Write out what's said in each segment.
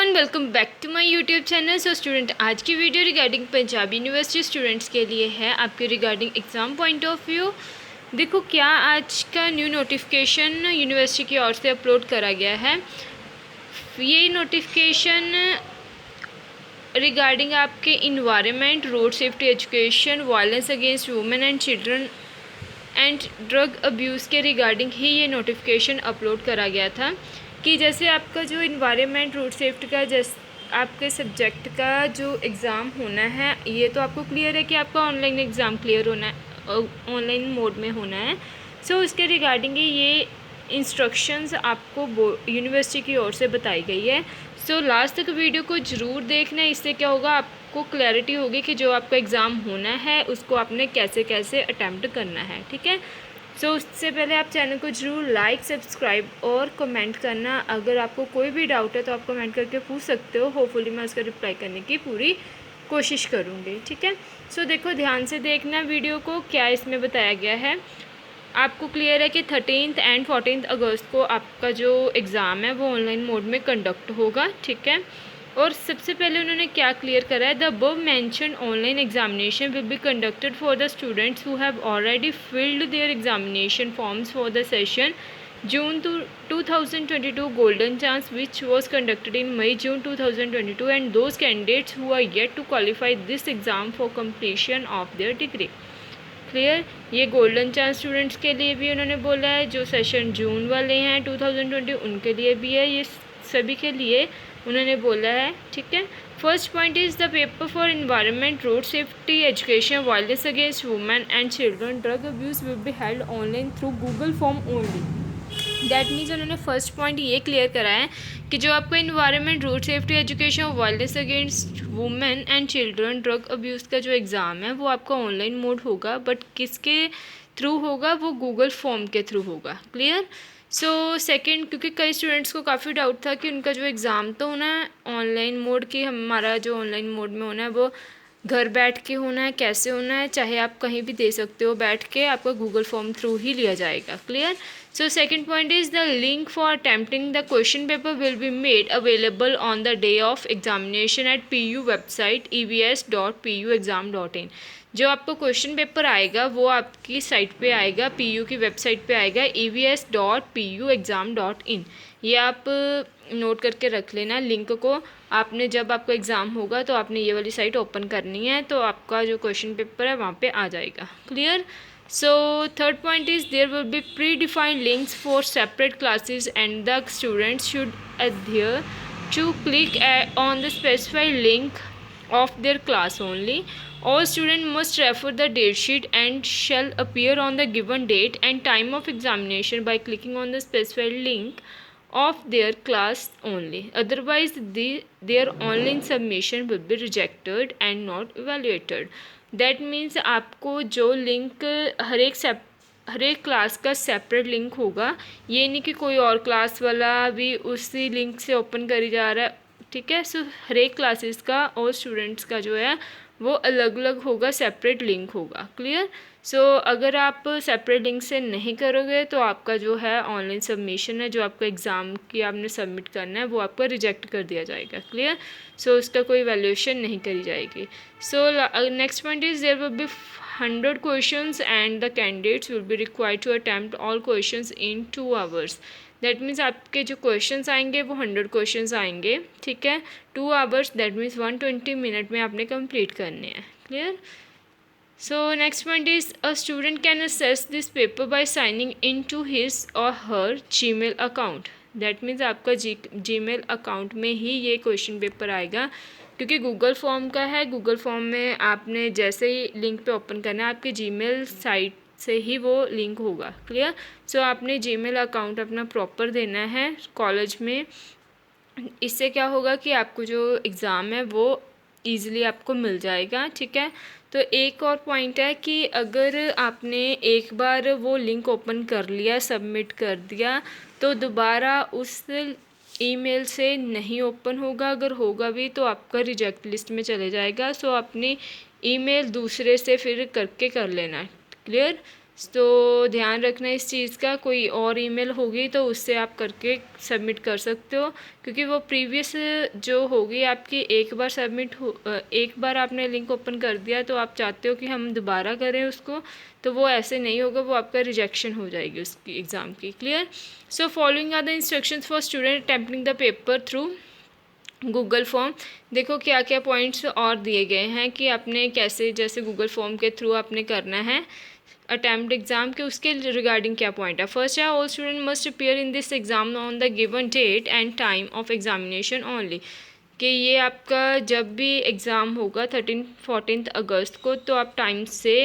Everyone, welcome back to my YouTube channel. So student, आज की video regarding Punjab university students के लिए है, आपके regarding exam point of view. देखो क्या आज का न्यू नोटिफिकेशन यूनिवर्सिटी की ओर से अपलोड करा गया है। ये नोटिफिकेशन रिगार्डिंग आपके environment, road safety, education, violence against women and children and drug abuse के रिगार्डिंग ही ये नोटिफिकेशन अपलोड करा गया था कि जैसे आपका जो इन्वायरमेंट, रोड सेफ्टी का आपके सब्जेक्ट का जो एग्ज़ाम होना है, ये तो आपको क्लियर है कि आपका ऑनलाइन एग्ज़ाम क्लियर होना है, ऑनलाइन मोड में होना है। सो उसके रिगार्डिंग ये इंस्ट्रक्शंस आपको यूनिवर्सिटी की ओर से बताई गई है। सो लास्ट तक वीडियो को ज़रूर देखना, इससे क्या होगा, आपको क्लैरिटी होगी कि जो आपका एग्ज़ाम होना है उसको आपने कैसे कैसे अटैम्प्ट करना है। ठीक है, सो उससे पहले आप चैनल को ज़रूर लाइक, सब्सक्राइब और कमेंट करना। अगर आपको कोई भी डाउट है तो आप कमेंट करके पूछ सकते हो, होपफुली मैं उसका रिप्लाई करने की पूरी कोशिश करूँगी। ठीक है, सो देखो ध्यान से देखना वीडियो को, क्या इसमें बताया गया है। आपको क्लियर है कि 13 एंड 14 अगस्त को आपका जो एग्ज़ाम है वो ऑनलाइन मोड में कंडक्ट होगा। ठीक है, और सबसे पहले उन्होंने क्या क्लियर करा है, the above mentioned online examination will be conducted for the students who have already filled their examination forms for the session June 2022 golden chance which was conducted in May June 2022 and those candidates who are yet to qualify this exam for completion of their degree। Clear, ये golden chance students के लिए भी उन्होंने बोला है, जो session जून वाले हैं 2020 उनके लिए भी है, ये सभी के लिए उन्होंने बोला है। ठीक है, first point is the paper for environment, road safety, education, violence against women and children, drug abuse will be held online through Google form only. That means उन्होंने फर्स्ट पॉइंट ये क्लियर करा है कि जो आपका environment, road safety, education, violence against women and children, drug abuse का जो exam है वो आपका ऑनलाइन मोड होगा, बट किसके थ्रू होगा, वो गूगल फॉर्म के थ्रू होगा। क्लियर। सो सेकंड, क्योंकि कई स्टूडेंट्स को काफ़ी डाउट था कि उनका जो एग्ज़ाम तो होना है ऑनलाइन मोड की, हमारा जो ऑनलाइन मोड में होना है वो घर बैठ के होना है, कैसे होना है, चाहे आप कहीं भी दे सकते हो बैठ के, आपका गूगल फॉर्म थ्रू ही लिया जाएगा। Clear. So second point is the link for attempting the question paper will be made available on the day of examination at PU website evs.puexam.in। जो आपको क्वेश्चन पेपर आएगा वो आपकी साइट पे आएगा, PU की वेबसाइट पे आएगा evs.puexam.in। ये आप नोट करके रख लेना लिंक को। आपने जब आपका एग्ज़ाम होगा तो आपने ये वाली साइट ओपन करनी है, तो आपका जो क्वेश्चन पेपर है वहाँ पे आ जाएगा। Clear. So third point is there will be predefined links for separate classes and the students should adhere to click on the specified link of their class only। All students must refer the date sheet and shall appear on the given date and time of examination by clicking on the specified link of their class only, otherwise their online submission will be rejected and not evaluated। That means आपको जो link हर एक class का separate link होगा, ये नहीं कि कोई और क्लास वाला भी उसी लिंक से ओपन करी जा रहा है। ठीक है, सो हर एक क्लासेस का और स्टूडेंट्स का जो है वो अलग अलग होगा, सेपरेट लिंक होगा। क्लियर। सो अगर आप सेपरेट लिंक से नहीं करोगे तो आपका जो है ऑनलाइन सबमिशन है, जो आपका एग्ज़ाम की आपने सबमिट करना है वो आपका रिजेक्ट कर दिया जाएगा। क्लियर। सो उसका कोई वैल्यूएशन नहीं करी जाएगी। So next point is there will be 100 questions and the candidates will be required to attempt all questions in 2 hours. That means आपके जो क्वेश्चंस आएंगे वो 100 क्वेश्चंस आएंगे। ठीक है, 2 आवर्स, दैट मीन्स 120 मिनट में आपने कंप्लीट करने हैं। Clear. So next point is a student can assess this paper by signing into his or her Gmail account। That means आपका Gmail अकाउंट में ही ये क्वेश्चन पेपर आएगा, क्योंकि गूगल फॉर्म का है। गूगल फॉर्म में आपने जैसे ही लिंक पे ओपन करना है, आपके Gmail साइट से ही वो लिंक होगा। क्लियर। सो आपने Gmail अकाउंट अपना प्रॉपर देना है कॉलेज में। इससे क्या होगा कि आपको जो एग्ज़ाम है वो ईज़िली आपको मिल जाएगा। ठीक है, तो एक और पॉइंट है कि अगर आपने एक बार वो लिंक ओपन कर लिया, सबमिट कर दिया, तो दोबारा उस ईमेल से नहीं ओपन होगा। अगर होगा भी तो आपका रिजेक्ट लिस्ट में चले जाएगा। सो अपनी ईमेल दूसरे से फिर करके कर लेना। क्लियर। तो ध्यान रखना इस चीज़ का, कोई और ईमेल होगी तो उससे आप करके सबमिट कर सकते हो, क्योंकि वो प्रीवियस जो होगी आपकी एक बार आपने लिंक ओपन कर दिया तो आप चाहते हो कि हम दोबारा करें उसको, तो वो ऐसे नहीं होगा, वो आपका रिजेक्शन हो जाएगी उसकी एग्ज़ाम की। Clear? So following are the instructions for student attempting the paper through Google form. देखो क्या क्या पॉइंट्स और दिए गए हैं कि आपने कैसे, जैसे गूगल फॉर्म के थ्रू आपने करना है अटैम्प्ट एग्जाम के, उसके रिगार्डिंग क्या पॉइंट है। फर्स्ट है, all student must appear in this exam on the given date and time of examination only. कि ये आपका जब भी एग्ज़ाम होगा 13-14 अगस्त को, तो आप टाइम से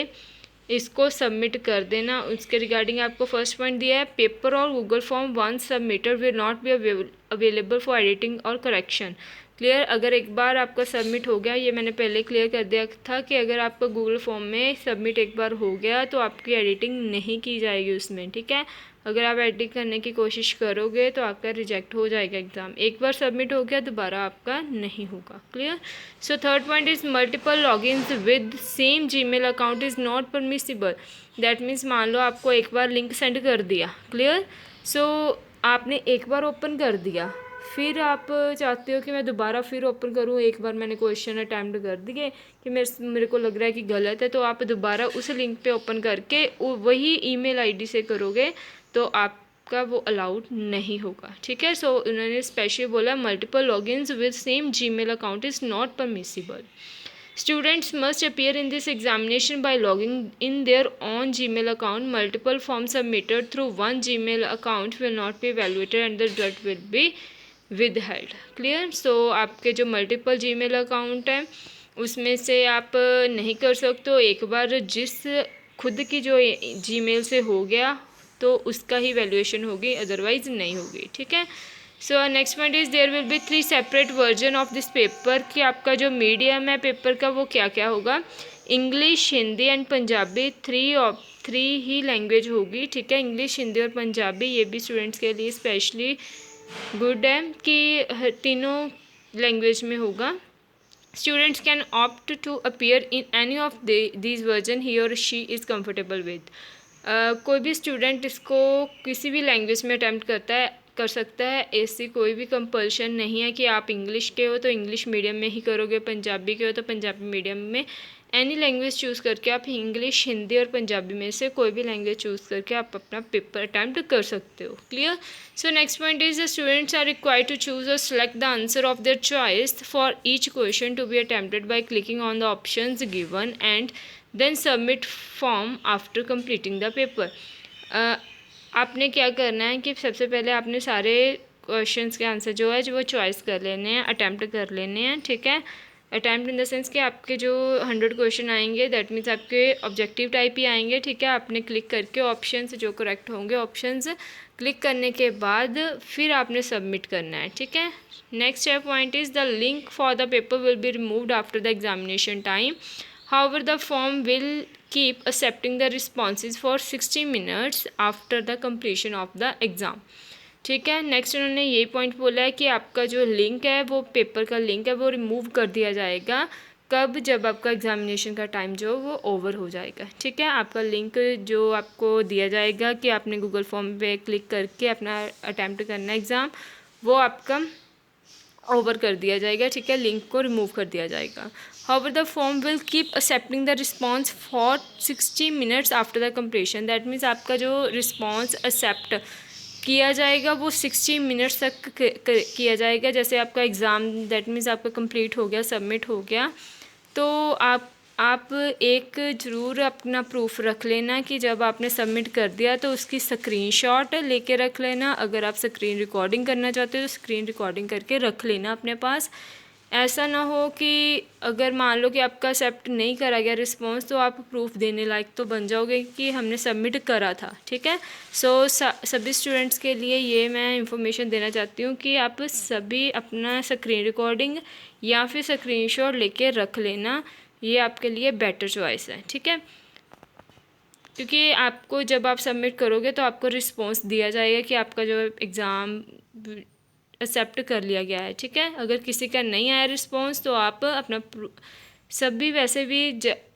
इसको सबमिट कर देना। उसके रिगार्डिंग आपको फर्स्ट पॉइंट दिया है, पेपर और Google form once submitted will not be available for editing और करेक्शन। क्लियर? अगर एक बार आपका सबमिट हो गया, ये मैंने पहले क्लियर कर दिया था कि अगर आपका गूगल फॉर्म में सबमिट एक बार हो गया तो आपकी एडिटिंग नहीं की जाएगी उसमें, ठीक है। अगर आप एडिट करने की कोशिश करोगे तो आपका रिजेक्ट हो जाएगा एग्ज़ाम। एक बार सबमिट हो गया दोबारा आपका नहीं होगा। Clear? So third point is multiple logins with same Gmail account is not permissible. That means मान लो आपको एक बार लिंक सेंड कर दिया। क्लियर? सो आपने एक बार ओपन कर दिया, फिर आप चाहते हो कि मैं दोबारा फिर ओपन करूँ, एक बार मैंने क्वेश्चन अटैम्प्ट कर दिए कि मेरे को लग रहा है कि गलत है, तो आप दोबारा उस लिंक पे ओपन करके वही ईमेल आईडी से करोगे तो आपका वो अलाउड नहीं होगा, ठीक है। सो उन्होंने स्पेशली बोला multiple logins with same Gmail account is not permissible. Students must appear in this examination by logging in their own Gmail account. Multiple forms submitted through one Gmail account will not be evaluated and the result will be withheld. Clear? So आपके जो multiple Gmail account है उसमें से आप नहीं कर सकते हो। एक बार जिस खुद की जो जीमेल से हो गया तो उसका ही वैल्यूएशन होगी, अदरवाइज नहीं होगी, ठीक है। So next point is there will be 3 separate version of this paper. कि आपका जो मीडियम है पेपर का वो क्या क्या होगा, English, Hindi and Punjabi, three he language होगी, ठीक है। इंग्लिश, हिंदी और पंजाबी, ये भी स्टूडेंट्स के लिए स्पेशली गुड है कि तीनों लैंग्वेज में होगा। Students can opt to appear in any of these version he or she is comfortable with. कोई भी स्टूडेंट इसको किसी भी लैंग्वेज में अटैम्प्ट कर सकता है। ऐसी कोई भी कंपल्शन नहीं है कि आप इंग्लिश के हो तो इंग्लिश मीडियम में ही करोगे, पंजाबी के हो तो पंजाबी मीडियम में। एनी लैंग्वेज चूज़ करके आप इंग्लिश, हिंदी और पंजाबी में से कोई भी लैंग्वेज चूज़ करके आप अपना पेपर अटैम्प्ट कर सकते हो। Clear? So next point is the students are required to choose or select the answer of their choice for each question to be attempted by clicking on the options given and then submit form after completing the paper. आपने क्या करना है कि सबसे पहले आपने सारे questions के आंसर जो है वो चॉइस कर लेने हैं, अटैम्प्ट कर लेने हैं, ठीक है। अटैम्प्ट इन द सेंस कि आपके जो 100 क्वेश्चन आएंगे दैट मीन्स आपके ऑब्जेक्टिव टाइप ही आएंगे, ठीक है। आपने क्लिक करके ऑप्शंस जो करेक्ट होंगे ऑप्शंस क्लिक करने के बाद फिर आपने सबमिट करना है, ठीक है। Next point is the link for the paper will be removed after the examination time. However, the form will keep accepting the responses for 60 minutes after the completion of the exam. ठीक है। Next उन्होंने ये point बोला है कि आपका जो link है वो पेपर का लिंक है वो रिमूव कर दिया जाएगा कब, जब आपका एग्जामिनेशन का टाइम जो वो ओवर हो जाएगा, ठीक है। आपका लिंक जो आपको दिया जाएगा कि आपने गूगल फॉर्म पे क्लिक करके अपना अटैम्प्ट करना एग्ज़ाम, वो आपका ओवर कर दिया जाएगा, ठीक है। लिंक को रिमूव कर दिया जाएगा। However, the form will keep accepting the response for 60 minutes after the completion. That means आपका जो रिस्पॉन्स एक्सेप्ट किया जाएगा वो 60 मिनट्स तक किया जाएगा। जैसे आपका एग्ज़ाम दैट मीन्स आपका कंप्लीट हो गया, सबमिट हो गया, तो आप एक ज़रूर अपना प्रूफ रख लेना कि जब आपने सबमिट कर दिया तो उसकी स्क्रीनशॉट लेके रख लेना। अगर आप स्क्रीन रिकॉर्डिंग करना चाहते हो तो स्क्रीन रिकॉर्डिंग करके रख लेना अपने पास। ऐसा ना हो कि अगर मान लो कि आपका एक्सेप्ट नहीं करा गया रिस्पॉन्स तो आप प्रूफ देने लायक तो बन जाओगे कि हमने सबमिट करा था, ठीक है। सो सभी स्टूडेंट्स के लिए ये मैं इंफॉर्मेशन देना चाहती हूँ कि आप सभी अपना स्क्रीन रिकॉर्डिंग या फिर स्क्रीनशॉट लेके रख लेना, ये आपके लिए बेटर चॉइस है, ठीक है। क्योंकि आपको जब आप सबमिट करोगे तो आपको रिस्पॉन्स दिया जाएगा कि आपका जो एग्ज़ाम एक्सेप्ट कर लिया गया है, ठीक है। अगर किसी का नहीं आया रिस्पॉन्स तो आप अपना सभी वैसे भी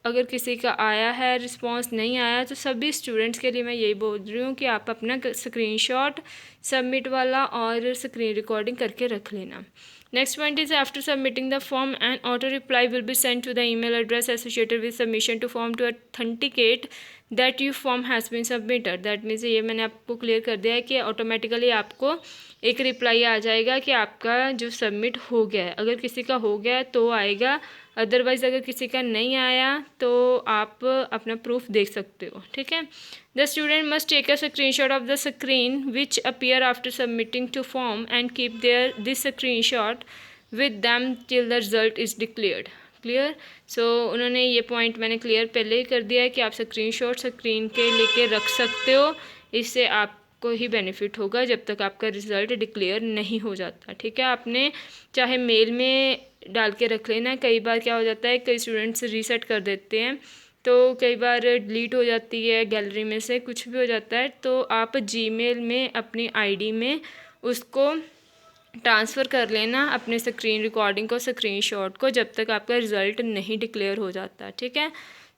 अगर किसी का आया है रिस्पांस नहीं आया तो सभी स्टूडेंट्स के लिए मैं यही बोल रही हूँ कि आप अपना स्क्रीनशॉट सबमिट वाला और स्क्रीन रिकॉर्डिंग करके रख लेना। Next point is after submitting the form and auto reply will be send to the email address associated with submission to form to authenticate that you form has been submitted. That means ये मैंने आपको clear कर दिया है कि automatically आपको एक reply आ जाएगा कि आपका जो सबमिट हो गया है। अगर किसी का हो गया है तो आएगा, अदरवाइज़ अगर किसी का नहीं आया तो आप अपना प्रूफ देख सकते हो। ठीक है। The student must take a screenshot of the screen which appear after submitting to form and keep their this screenshot with them till the result is declared. Clear. So उन्होंने ये पॉइंट मैंने clear पहले ही कर दिया है कि आप screenshot screen के लेके रख सकते हो, इससे आपको ही बेनिफिट होगा जब तक आपका रिज़ल्ट डिक्लेयर नहीं हो जाता। ठीक है। आपने चाहे मेल में डाल के रख लेना। कई बार क्या हो जाता है, कई स्टूडेंट्स रीसेट कर देते हैं तो कई बार डिलीट हो जाती है गैलरी में से, कुछ भी हो जाता है, तो आप जीमेल में अपनी आईडी में उसको ट्रांसफ़र कर लेना अपने स्क्रीन रिकॉर्डिंग को, स्क्रीनशॉट को, जब तक आपका रिज़ल्ट नहीं डिक्लेयर हो जाता। ठीक है।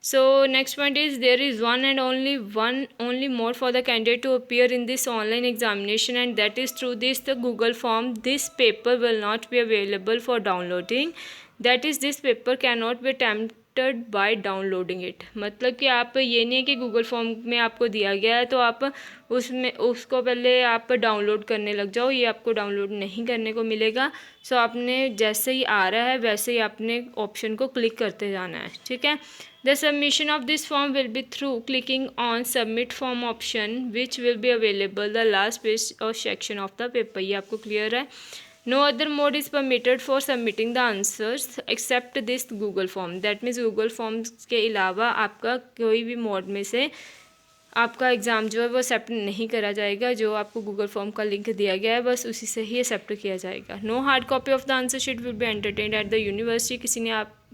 So next point is there is one only mode for the candidate to appear in this online examination, and that is through the Google form. This paper will not be available for downloading. That is, this paper cannot be attempted by downloading it. मतलब कि आप ये नहीं है कि Google form में आपको दिया गया है तो आप उसमें उसको पहले आप डाउनलोड करने लग जाओ, ये आपको डाउनलोड नहीं करने को मिलेगा। सो आपने जैसे ही आ रहा है वैसे ही आपने ऑप्शन को क्लिक करते जाना है। ठीक है। The submission of this form will be through clicking on submit form option which will be available the last page or section of the paper। ये आपको क्लियर है। No other mode is permitted for submitting the answers except this Google form। That means Google forms के अलावा आपका कोई भी mode में से आपका एग्ज़ाम जो है वो एक्सेप्ट नहीं करा जाएगा। जो आपको गूगल फॉर्म का लिंक दिया गया है बस उसी से ही एक्सेप्ट किया जाएगा। No hard copy of the answer sheet will be entertained at the university.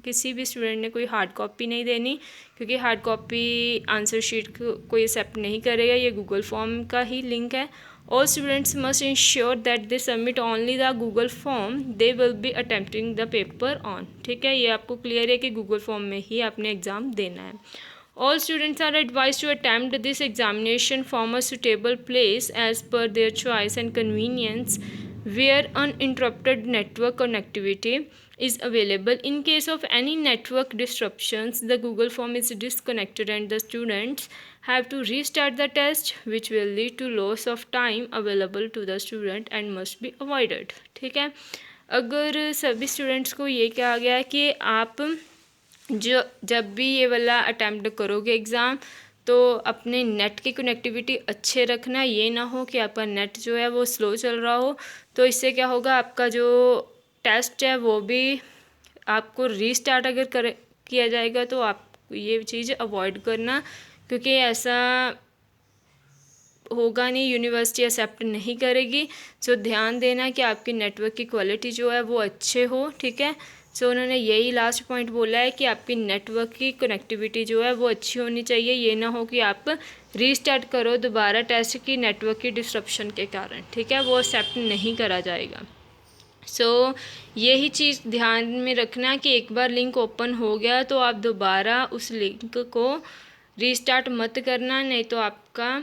किसी भी स्टूडेंट ने कोई हार्ड कॉपी नहीं देनी, क्योंकि हार्ड कॉपी आंसर शीट को कोई एक्सेप्ट नहीं करेगा, ये गूगल फॉर्म का ही लिंक है। All students must ensure that they submit only the Google form they will be attempting the paper on. ठीक है। ये आपको क्लियर है कि गूगल फॉर्म में ही आपने एग्ज़ाम देना है। All students are advised to attempt this examination from a suitable place as per their choice and convenience, where uninterrupted network connectivity is available. In case of any network disruptions, the Google form is disconnected and the students have to restart the test, which will lead to loss of time available to the student and must be avoided। ठीक है। अगर सभी students को ये कहा गया है कि आप जब भी ये वाला अटैम्प्ट करोगे एग्ज़ाम तो अपने नेट की कनेक्टिविटी अच्छे रखना। ये ना हो कि आपका नेट जो है वो स्लो चल रहा हो, तो इससे क्या होगा, आपका जो टेस्ट है वो भी आपको रीस्टार्ट अगर किया जाएगा तो आप ये चीज़ अवॉइड करना, क्योंकि ऐसा होगा नहीं, यूनिवर्सिटी एक्सेप्ट नहीं करेगी। सो ध्यान देना कि आपकी नेटवर्क की क्वालिटी जो है वो अच्छे हो। ठीक है। सो उन्होंने यही लास्ट पॉइंट बोला है कि आपकी नेटवर्क की कनेक्टिविटी जो है वो अच्छी होनी चाहिए। ये ना हो कि आप रीस्टार्ट करो दोबारा टेस्ट की नेटवर्क की डिस्ट्रप्शन के कारण। ठीक है। वो एक्सेप्ट नहीं करा जाएगा। सो यही चीज़ ध्यान में रखना कि एक बार लिंक ओपन हो गया तो आप दोबारा उस लिंक को रीस्टार्ट मत करना, नहीं तो आपका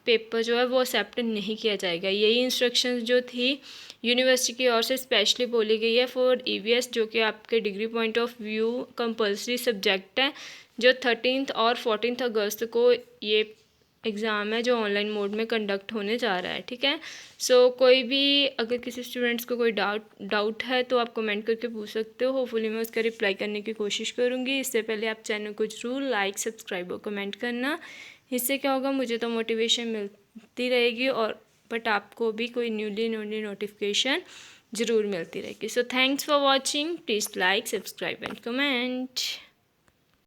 पेपर जो है वो एक्सेप्ट नहीं किया जाएगा। यही इंस्ट्रक्शंस जो थी यूनिवर्सिटी की ओर से स्पेशली बोली गई है फॉर ईवीएस, जो कि आपके degree point of view compulsory subject है, जो 13 और 14 अगस्त को ये एग्ज़ाम है जो ऑनलाइन मोड में कंडक्ट होने जा रहा है। ठीक है। सो कोई भी अगर किसी स्टूडेंट्स को कोई डाउट है तो आप कमेंट करके पूछ सकते हो। होपफुली मैं उसका रिप्लाई करने की कोशिश करूँगी। इससे पहले आप चैनल को जरूर लाइक, सब्सक्राइब और कमेंट करना। इससे क्या होगा, मुझे तो मोटिवेशन मिलती रहेगी और बट आपको भी कोई न्यूली नोटिफिकेशन ज़रूर मिलती रहेगी। So thanks for watching. Please like, subscribe and comment.